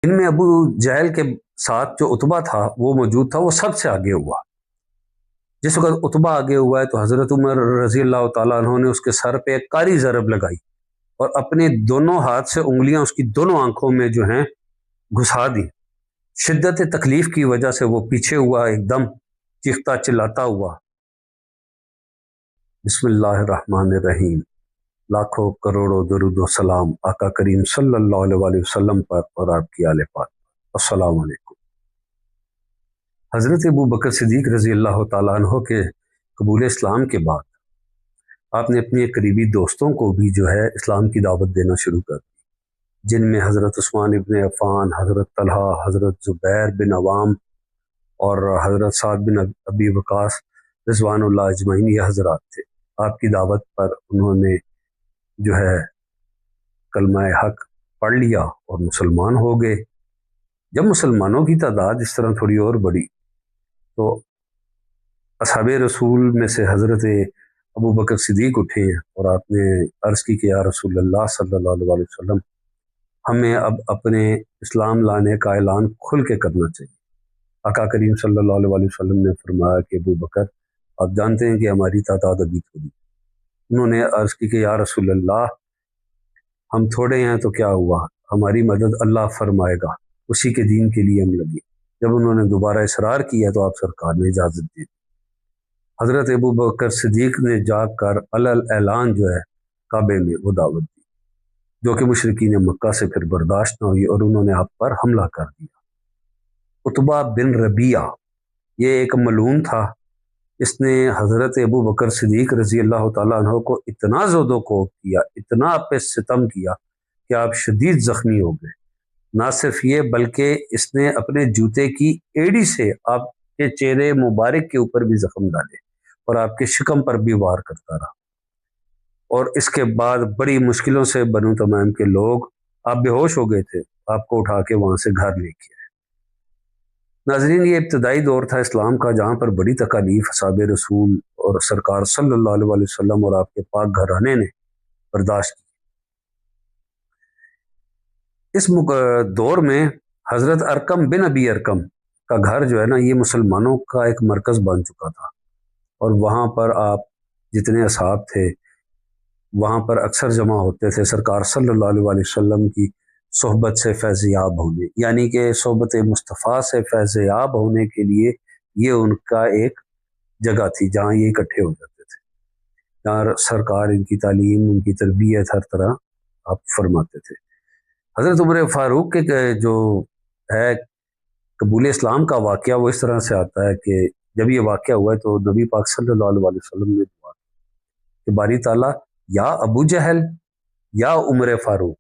इनमें अबू जहल के साथ जो उतबा था वो मौजूद था, वो सबसे आगे हुआ। जिस वक्त उतबा आगे हुआ है तो हज़रत उमर रजी अल्लाह तआला अन्हु ने उसके सर पे एक कारी ज़रब लगाई और अपने दोनों हाथ से उंगलियां उसकी दोनों आंखों में जो हैं घुसा दी। शिद्दत तकलीफ की वजह से वो पीछे हुआ, एकदम चीखता चिल्लाता हुआ, बिस्मिल्लाहिर्रहमानिर्रहीम, लाखों करोड़ों दरूद व सलाम आका करीम सल्लल्लाहु अलैहि वसल्लम पर और आपकी आले पाक पर। अस्सलाम वालेकुम। हज़रत अबू बकर सिद्दीक़ रज़ी अल्लाह तआला अन्हु के कबूल इस्लाम के बाद आपने अपने करीबी दोस्तों को भी जो है इस्लाम की दावत देना शुरू कर दी, जिनमें हज़रत उस्मान इब्न अफ़ान, हज़रत तलहा, हज़रत ज़ुबैर बिन अवाम और हज़रत साद बिन अबी वक़ास रिज़वानुल्लाह अजमईन ये हज़रात थे। आपकी दावत पर उन्होंने जो है कलमा हक पढ़ लिया और मुसलमान हो गए। जब मुसलमानों की तादाद इस तरह थोड़ी और बढ़ी तो असहाबे रसूल में से हज़रत अबू बकर सिद्दीक़ उठे और आपने अर्ज़ की कि या रसूल अल्लाह सल्लल्लाहु अलैहि वसल्लम, हमें अब अपने इस्लाम लाने का ऐलान खुल के करना चाहिए। आका करीम सल्लल्लाहु अलैहि वसल्लम ने फरमाया कि अबू बकर, आप जानते हैं कि हमारी तादाद अभी थोड़ी। उन्होंने अर्ज़ की कि या रसूल अल्लाह, हम थोड़े हैं तो क्या हुआ, हमारी मदद अल्लाह फरमाएगा, उसी के दीन के लिए हम लगे। जब उन्होंने दोबारा इसरार किया तो आप सरकार ने इजाज़त दी। हज़रत अबू बकर सिद्दीक़ ने जाकर अलल ऐलान जो है काबे में वो दावत दी, जो कि मुशरिकीन मक्का से फिर बर्दाश्त न हुई और उन्होंने आप पर हमला कर दिया। उतबा बिन रबिया ये एक मलून था, इसने हज़रत अबू बकर सिद्दीक़ रज़ी अल्लाह तआला अन्हु को इतना ज़ोदोकोब किया, इतना आप पे सितम किया कि आप शदीद ज़ख्मी हो गए। ना सिर्फ ये बल्कि इसने अपने जूते की एड़ी से आपके चेहरे मुबारक के ऊपर भी जख्म डाले और आपके शिकम पर भी वार करता रहा। और इसके बाद बड़ी मुश्किलों से बनु तमाम के लोग, आप बेहोश हो गए थे, आपको उठा के वहां से घर लेके आए। नाजरीन, ये इब्तदाई दौर था इस्लाम का जहाँ पर बड़ी तकालीफ साहब रसूल और सरकार सल्लल्लाहु अलैहि वसल्लम और आपके पाक घराने ने बर्दाश्त की। इस दौर में हज़रत अरकम बिन अबी अरकम का घर जो है ना, ये मुसलमानों का एक मरकज़ बन चुका था और वहाँ पर आप जितने असहाब थे वहाँ पर अक्सर जमा होते थे सरकार सल्लल्लाहु अलैहि वसल्लम की सोहबत से फैज़याब होने, यानी कि सोहबत मुस्तफ़ा से फैज़याब होने के लिए ये उनका एक जगह थी जहाँ ये इकट्ठे हो जाते थे, जहाँ सरकार इनकी तालीम, उनकी तरबियत हर तरह आप फरमाते थे। हज़रत उमर फ़ारूक के जो है कबूल इस्लाम का वाक़या वो इस तरह से आता है कि जब ये वाक़या हुआ है तो नबी पाक सल्लल्लाहु अलैहि वसल्लम ने दुआ कि बारी ताला या अबू जहल या उमर फ़ारूक,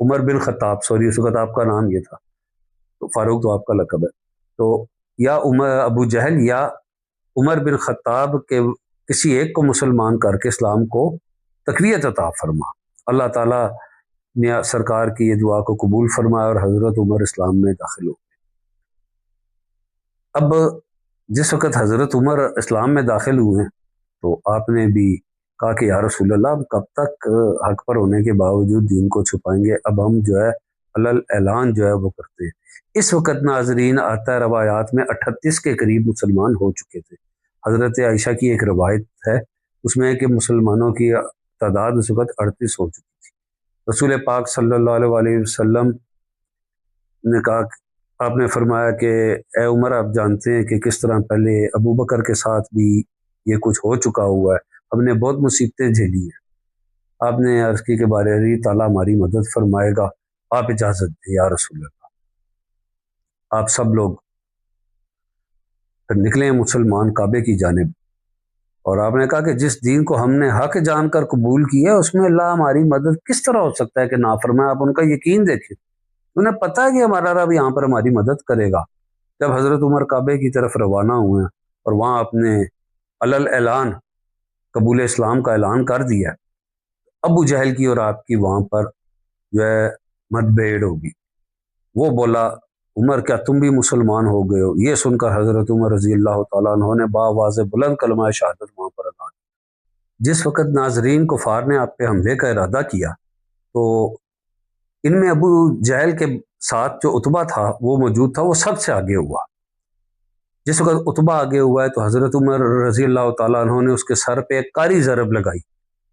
उमर बिन ख़त्ताब, सॉरी उस वक़्त आपका नाम ये था, तो फ़ारूक तो आपका लक़ब है, तो या उमर अबू जहल या उमर बिन ख़त्ताब के किसी एक को मुसलमान करके इस्लाम को तक़वियत अता फरमा। अल्लाह ताला ने सरकार की ये दुआ को कबूल फरमाया और हज़रत उमर इस्लाम में दाखिल हो। अब जिस वक़्त हज़रत उमर इस्लाम में दाखिल हुए तो आपने भी कहा कि या रसूल अल्लाह, हम कब तक हक पर होने के बावजूद दीन को छुपाएंगे, अब हम जो है अलल ऐलान जो है वो करते हैं। इस वक़्त नाजरीन आता है रवायात में 38 के करीब मुसलमान हो चुके थे। हज़रत आयशा की एक रवायत है उसमें कि मुसलमानों की तादाद उस वक़्त 38 हो चुकी थी। रसूल पाक सल्लल्लाहु अलैहि वसल्लम ने कहा, आपने फरमाया कि ए उमर, आप जानते हैं कि किस तरह पहले अबू बकर के साथ भी ये कुछ हो चुका हुआ है, हमने बहुत मुसीबतें झेली हैं। आपने अर्ज़ की के बारे अल्लाह ताला हमारी मदद फरमाएगा, आप इजाज़त दें या रसूल अल्लाह। आप सब लोग फिर निकले मुसलमान काबे की जानिब और आपने कहा कि जिस दीन को हमने हक जानकर कबूल किया उसमें अल्लाह हमारी मदद किस तरह हो सकता है कि ना फरमाए। आप उनका यकीन देखें, उन्हें पता है कि हमारा रब यहाँ पर हमारी मदद करेगा। जब हज़रत उमर काबे की तरफ रवाना हुए और वहाँ अपने अलल ऐलान कबूल इस्लाम का ऐलान कर दिया, अबू जहल की और आपकी वहाँ पर जो है मतभेड़ होगी। वो बोला, उमर, क्या तुम भी मुसलमान हो गए हो? ये सुनकर हज़रत उमर रज़ी अल्लाह तआला अन्हु ने बावाज़ बुलंद कलमा शहादत वहाँ पर अदा किया। जिस वक़्त नाजरीन कुफार ने आप पे हमले का इरादा किया तो ان میں ابو جہل کے ساتھ جو عتبہ تھا وہ موجود تھا، وہ سب سے آگے ہوا۔ جس وقت عتبہ آگے ہوا ہے تو حضرت عمر رضی اللہ تعالیٰ عنہ نے اس کے سر پہ ایک کاری ضرب لگائی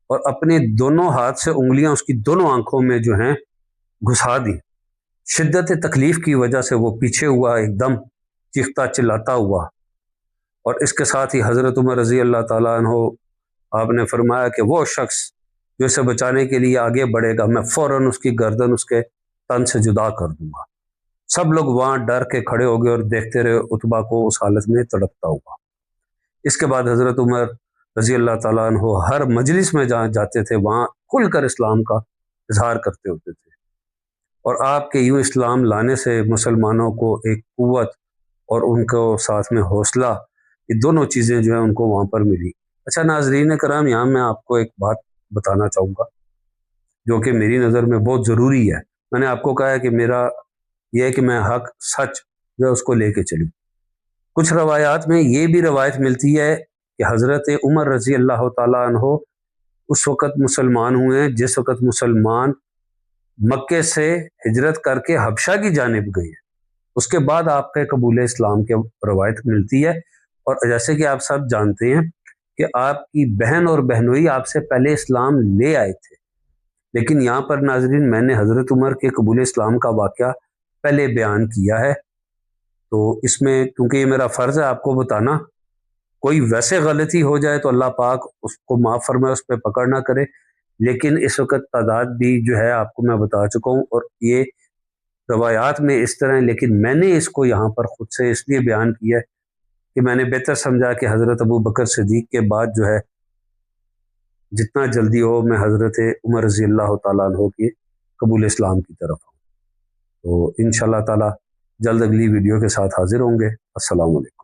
اور اپنے دونوں ہاتھ سے انگلیاں اس کی دونوں آنکھوں میں جو ہیں گھسا دی۔ شدت تکلیف کی وجہ سے وہ پیچھے ہوا، ایک دم چیختا چلاتا ہوا، اور اس کے ساتھ ہی حضرت عمر رضی اللہ تعالیٰ عنہ آپ نے فرمایا کہ وہ شخص جو اسے بچانے کے لیے آگے بڑھے گا، میں فوراً اس کی گردن اس کے تن سے جدا کر دوں گا۔ سب لوگ وہاں ڈر کے کھڑے ہو گئے اور دیکھتے رہے عتبہ کو اس حالت میں تڑپتا ہوا۔ اس کے بعد حضرت عمر رضی اللہ تعالیٰ عنہ ہر مجلس میں جہاں جاتے تھے وہاں کھل کر اسلام کا اظہار کرتے ہوتے تھے، اور آپ کے یوں اسلام لانے سے مسلمانوں کو ایک قوت اور ان کو ساتھ میں حوصلہ، یہ دونوں چیزیں جو ہیں ان کو وہاں پر ملی۔ اچھا ناظرین کرام، یہاں میں آپ کو ایک بات بتانا چاہوں گا جو کہ میری نظر میں بہت ضروری ہے۔ میں نے آپ کو کہا ہے کہ میرا یہ ہے کہ میں حق سچ جو ہے اس کو لے کے چلوں۔ کچھ روایات میں یہ بھی روایت ملتی ہے کہ حضرت عمر رضی اللہ تعالیٰ عنہ اس وقت مسلمان ہوئے ہیں جس وقت مسلمان مکے سے ہجرت کر کے حبشہ کی جانب گئے ہیں، اس کے بعد آپ کے قبول اسلام کی روایت ملتی ہے۔ اور جیسے کہ آپ سب جانتے ہیں کہ آپ کی بہن اور بہنوئی آپ سے پہلے اسلام لے آئے تھے، لیکن یہاں پر ناظرین میں نے حضرت عمر کے قبول اسلام کا واقعہ پہلے بیان کیا ہے، تو اس میں کیونکہ یہ میرا فرض ہے آپ کو بتانا، کوئی ویسے غلطی ہو جائے تو اللہ پاک اس کو معاف فرمائے، اس پہ پکڑ نہ کرے، لیکن اس وقت تعداد بھی جو ہے آپ کو میں بتا چکا ہوں، اور یہ روایات میں اس طرح، لیکن میں نے اس کو یہاں پر خود سے اس لیے بیان کیا ہے کہ میں نے بہتر سمجھا کہ حضرت ابو بکر صدیق کے بعد جو ہے جتنا جلدی ہو میں حضرت عمر رضی اللہ تعالیٰ عنہ کی قبول اسلام کی طرف ہوں۔ تو انشاءاللہ تعالیٰ جلد اگلی ویڈیو کے ساتھ حاضر ہوں گے۔ السلام علیکم۔